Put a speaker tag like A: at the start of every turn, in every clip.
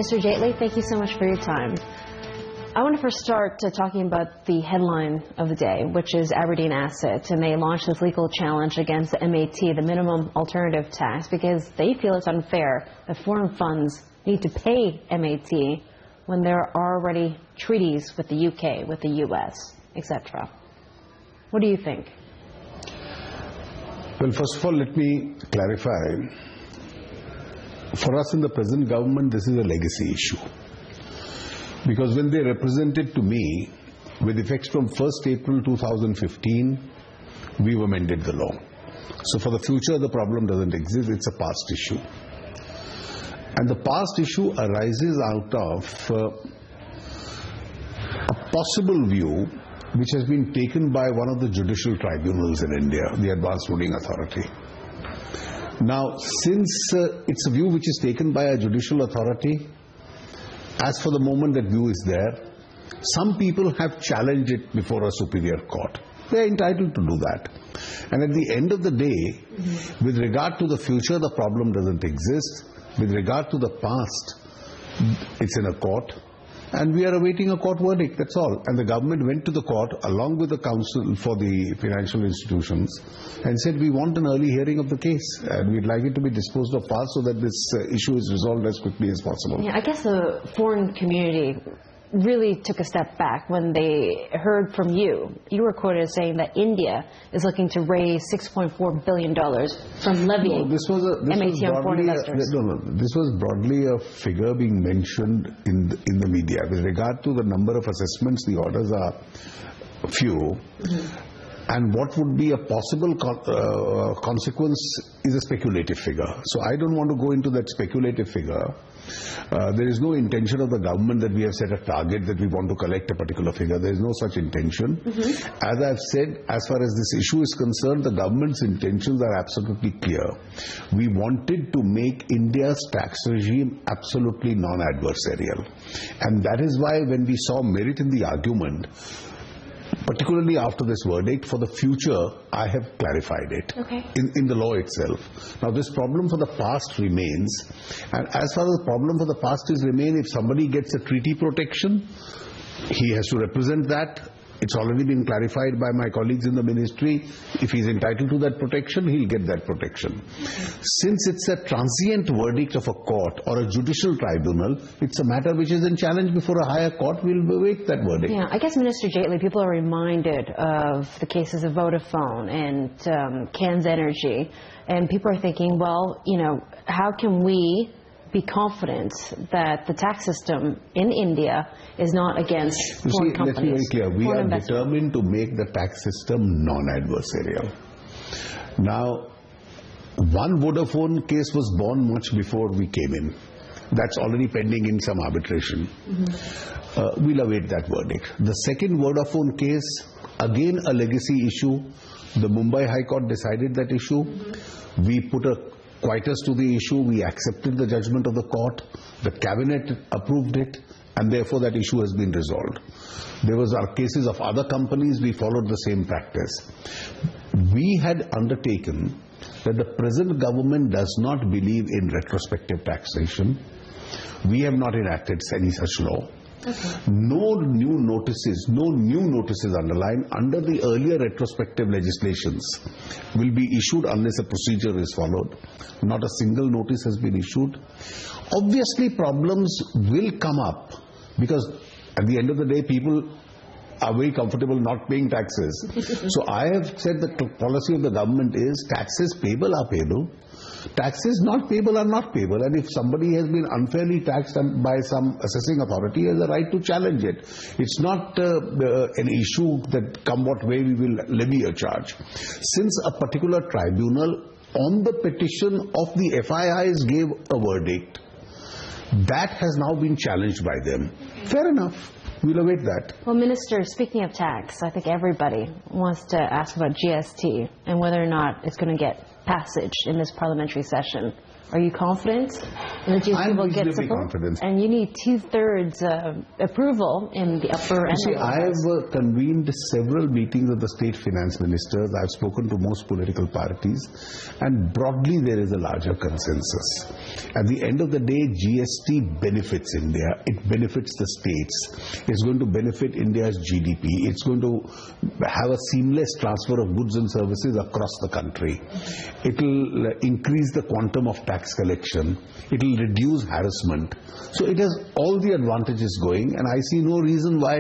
A: Minister Jaitley, thank you so much for your time. I want to first start talking about the headline of the day, which is Aberdeen Asset, and they launched this legal challenge against the MAT, the minimum alternative tax, because they feel it's unfair that foreign funds need to pay MAT when there are already treaties with the UK, with the US, etc. What do you think?
B: Well, first of all, let me clarify. For us in the present government, this is a legacy issue. Because when they represented to me, with effects from 1st April 2015, we've amended the law. So for the future, the problem doesn't exist, it's a past issue. And the past issue arises out of a possible view which has been taken by one of the judicial tribunals in India, the Advanced Ruling Authority. Now, since it's a view which is taken by a judicial authority, as for the moment that view is there, some people have challenged it before a superior court. They are entitled to do that. And at the end of the day, with regard to the future, the problem doesn't exist. With regard to the past, it's in a court. And we are awaiting a court verdict, that's all. And the government went to the court along with the Council for the Financial Institutions and said, we want an early hearing of the case and we'd like it to be disposed of fast so that this issue is resolved as quickly as possible.
A: Yeah, I guess the foreign community really took a step back when they heard from you. You were quoted as saying that India is looking to raise $6.4 billion from levying
B: this was broadly a figure being mentioned in the media. With regard to the number of assessments, the orders are few. And what would be a possible consequence is a speculative figure. So I don't want to go into that speculative figure. There is no intention of the government that we have set a target that we want to collect a particular figure. There is no such intention. As I've said, as far as this issue is concerned, the government's intentions are absolutely clear. We wanted to make India's tax regime absolutely non-adversarial. And that is why when we saw merit in the argument, particularly after this verdict, for the future, I have clarified it in the law itself. Now, this problem for the past remains, and as far as the problem for the past is remain, if somebody gets a treaty protection, he has to represent that. It's already been clarified by my colleagues in the ministry. If he's entitled to that protection, he'll get that protection. Since it's a transient verdict of a court or a judicial tribunal, it's a matter which is in challenge before a higher court. We'll await that verdict.
A: Yeah, I guess, Minister Jaitley, people are reminded of the cases of Vodafone and Cairns Energy, and people are thinking, well, you know, how can we be confident that the tax system in India is not against foreign companies?
B: Let's be very clear. We are determined to make the tax system non-adversarial. Now, one Vodafone case was born much before we came in. That's already pending in some arbitration. We'll await that verdict. The second Vodafone case, again a legacy issue. The Mumbai High Court decided that issue. We put a quietus to the issue. We accepted the judgment of the court. The cabinet approved it, and therefore that issue has been resolved. There was our cases of other companies. We followed the same practice. We had undertaken that the present government does not believe in retrospective taxation. We have not enacted any such law. No new notices underlined under the earlier retrospective legislations will be issued unless a procedure is followed. Not a single notice has been issued. Obviously, problems will come up because at the end of the day, people are very comfortable not paying taxes. So I have said the policy of the government is taxes payable are payable. Taxes not payable are not payable, and if somebody has been unfairly taxed by some assessing authority, he has a right to challenge it. It's not an issue that come what way we will levy a charge. Since a particular tribunal on the petition of the FIIs gave a verdict, that has now been challenged by them. Fair enough. We'll await that.
A: Well, Minister, speaking of tax, I think everybody wants to ask about GST and whether or not it's going to get passage in this parliamentary session. Are you confident that GST will get support?
B: Confident.
A: And you need 2/3 approval in the upper end.
B: I have convened several meetings of the state finance ministers. I've spoken to most political parties, and broadly there is a larger consensus. At the end of the day, GST benefits India. It benefits the states. It's going to benefit India's GDP. It's going to have a seamless transfer of goods and services across the country. It will increase the quantum of tax collection. It will reduce harassment. So it has all the advantages going, and I see no reason why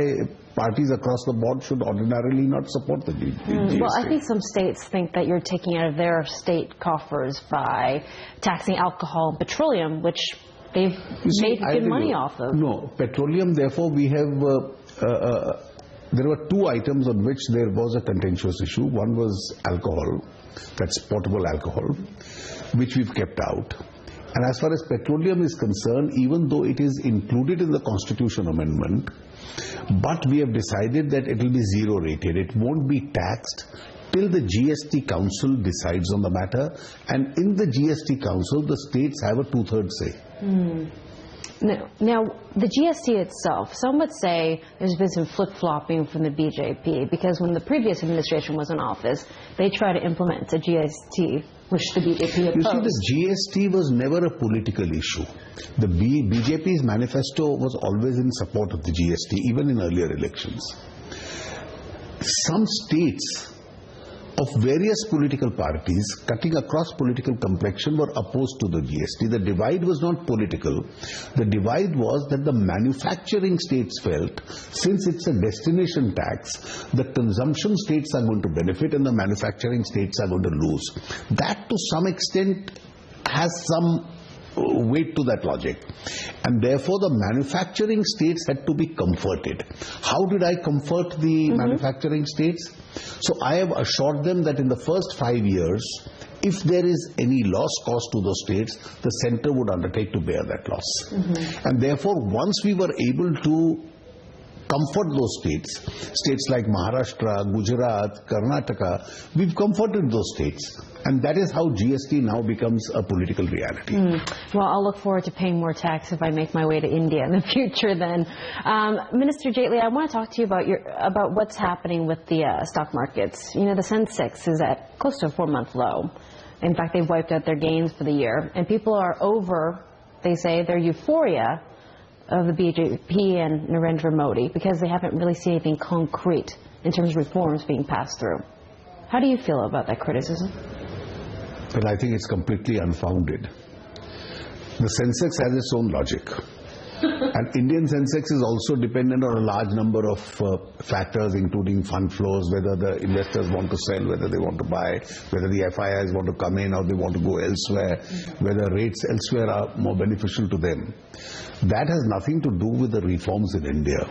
B: parties across the board should ordinarily not support the GST.
A: Well, I think some states think that you're taking out of their state coffers by taxing alcohol and petroleum, which they've made good money off of.
B: No, petroleum, therefore, we have... there were two items on which there was a contentious issue. One was alcohol, that's portable alcohol, which we've kept out. And as far as petroleum is concerned, even though it is included in the Constitution Amendment, but we have decided that it will be zero rated. It won't be taxed till the GST Council decides on the matter. And in the GST Council, the states have a 2/3 say.
A: Now, the GST itself, some would say there's been some flip-flopping from the BJP, because when the previous administration was in office, they tried to implement a GST, which the BJP opposed.
B: You see, the GST was never a political issue. The BJP's manifesto was always in support of the GST, even in earlier elections. Some states of various political parties, cutting across political complexion, were opposed to the GST. The divide was not political. The divide was that the manufacturing states felt, since it's a destination tax, the consumption states are going to benefit and the manufacturing states are going to lose. That, to some extent, has some weight to that logic, and therefore the manufacturing states had to be comforted. How did I comfort the manufacturing states? So I have assured them that in the first 5 years, if there is any loss caused to those states, the center would undertake to bear that loss. And therefore, once we were able to comfort those states like Maharashtra, Gujarat, Karnataka, we've comforted those states. And that is how GST now becomes a political reality.
A: Well, I'll look forward to paying more tax if I make my way to India in the future then. Minister Jaitley, I want to talk to you about what's happening with the stock markets. You know, the Sensex is at close to a 4-month low. In fact, they've wiped out their gains for the year. And people are over, they say, their euphoria of the BJP and Narendra Modi, because they haven't really seen anything concrete in terms of reforms being passed through. How do you feel about that criticism?
B: But I think it's completely unfounded. The Sensex has its own logic. And Indian Sensex is also dependent on a large number of factors, including fund flows, whether the investors want to sell, whether they want to buy, whether the FIIs want to come in or they want to go elsewhere, whether rates elsewhere are more beneficial to them. That has nothing to do with the reforms in India.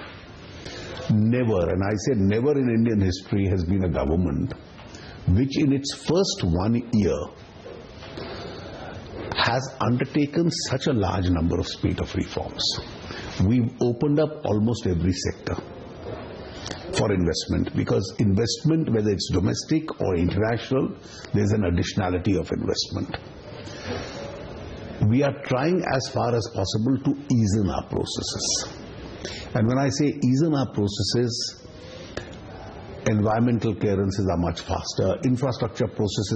B: Never, and I said never in Indian history, has been a government which in its first 1 year has undertaken such a large number of spate of reforms. We've opened up almost every sector for investment, because investment, whether it's domestic or international, there's an additionality of investment. We are trying as far as possible to ease in our processes. And when I say ease in our processes, environmental clearances are much faster. Infrastructure projects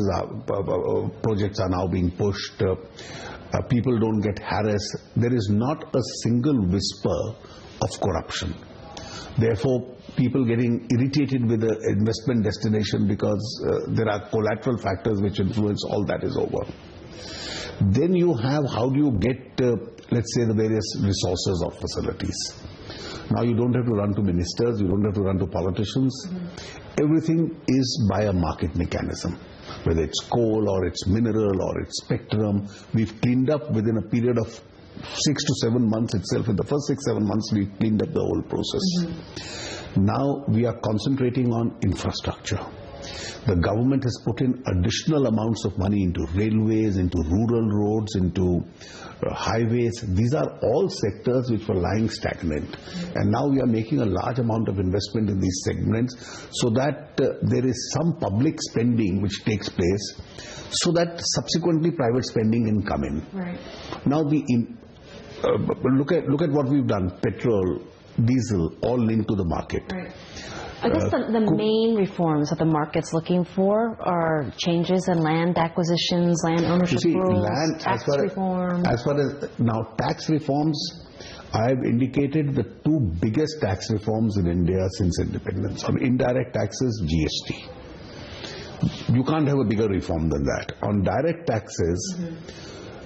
B: are now being pushed. People don't get harassed. There is not a single whisper of corruption. Therefore, people getting irritated with the investment destination because there are collateral factors which influence, all that is over. Then you have, how do you get, let's say, the various resources or facilities. Now you don't have to run to ministers, you don't have to run to politicians. Everything is by a market mechanism. Whether it's coal or it's mineral or it's spectrum, we've cleaned up within a period of 6 to 7 months itself. In the first 6-7 months, we've cleaned up the whole process. Now we are concentrating on infrastructure. The government has put in additional amounts of money into railways, into rural roads, into highways. These are all sectors which were lying stagnant. And now we are making a large amount of investment in these segments so that there is some public spending which takes place so that subsequently private spending can come in.
A: Right.
B: Now look at what we've done. Petrol, diesel, all linked to the market.
A: Right. I guess the main reforms that the market's looking for are changes in land acquisitions, land ownership rules, tax reform.
B: As far as now tax reforms, I have indicated the two biggest tax reforms in India since independence. On indirect taxes, GST. You can't have a bigger reform than that. On direct taxes,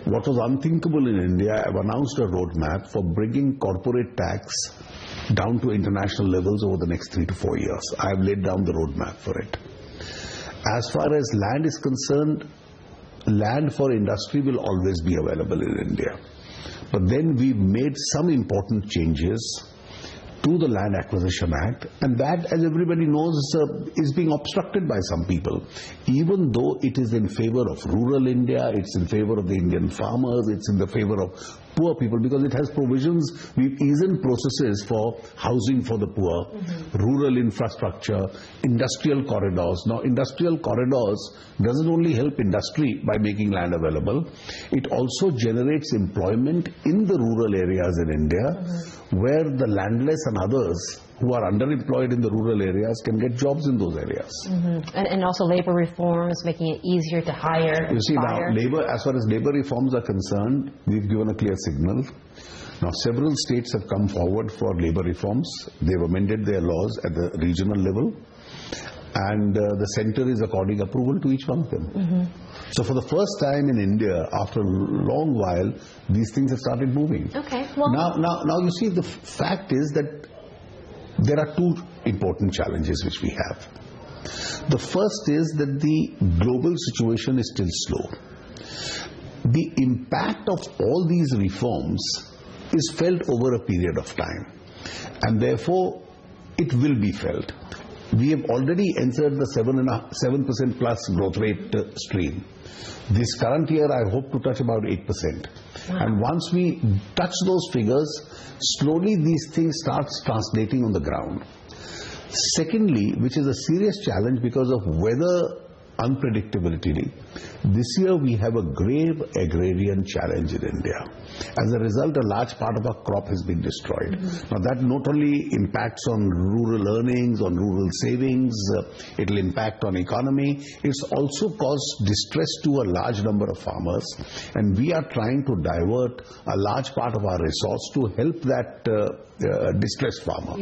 B: what was unthinkable in India, I've announced a roadmap for bringing corporate tax down to international levels over the next 3 to 4 years. I have laid down the roadmap for it. As far as land is concerned, land for industry will always be available in India. But then we've made some important changes to the Land Acquisition Act, and that, as everybody knows, is being obstructed by some people. Even though it is in favor of rural India, it's in favor of the Indian farmers, it's in the favor of poor people, because it has provisions. We've eased in processes for housing for the poor, rural infrastructure, industrial corridors. Now, industrial corridors doesn't only help industry by making land available, it also generates employment in the rural areas in India, where the landless and others who are underemployed in the rural areas can get jobs in those areas.
A: And also labor reforms, making it easier to hire.
B: You see, now, as far as labor reforms are concerned, we've given a clear signal. Now, several states have come forward for labor reforms. They've amended their laws at the regional level, and the centre is according approval to each one of them. So for the first time in India, after a long while, these things have started moving.
A: Okay. Well,
B: now you see, the fact is that there are two important challenges which we have. The first is that the global situation is still slow. The impact of all these reforms is felt over a period of time, and therefore it will be felt. We have already entered the 7% plus growth rate stream. This current year, I hope to touch about 8%. And once we touch those figures, slowly these things start translating on the ground. Secondly, which is a serious challenge because of weather unpredictability, this year we have a grave agrarian challenge in India. As a result, a large part of our crop has been destroyed. Now, that not only impacts on rural earnings, on rural savings, it will impact on economy. It's also caused distress to a large number of farmers, and we are trying to divert a large part of our resource to help that distressed farmer.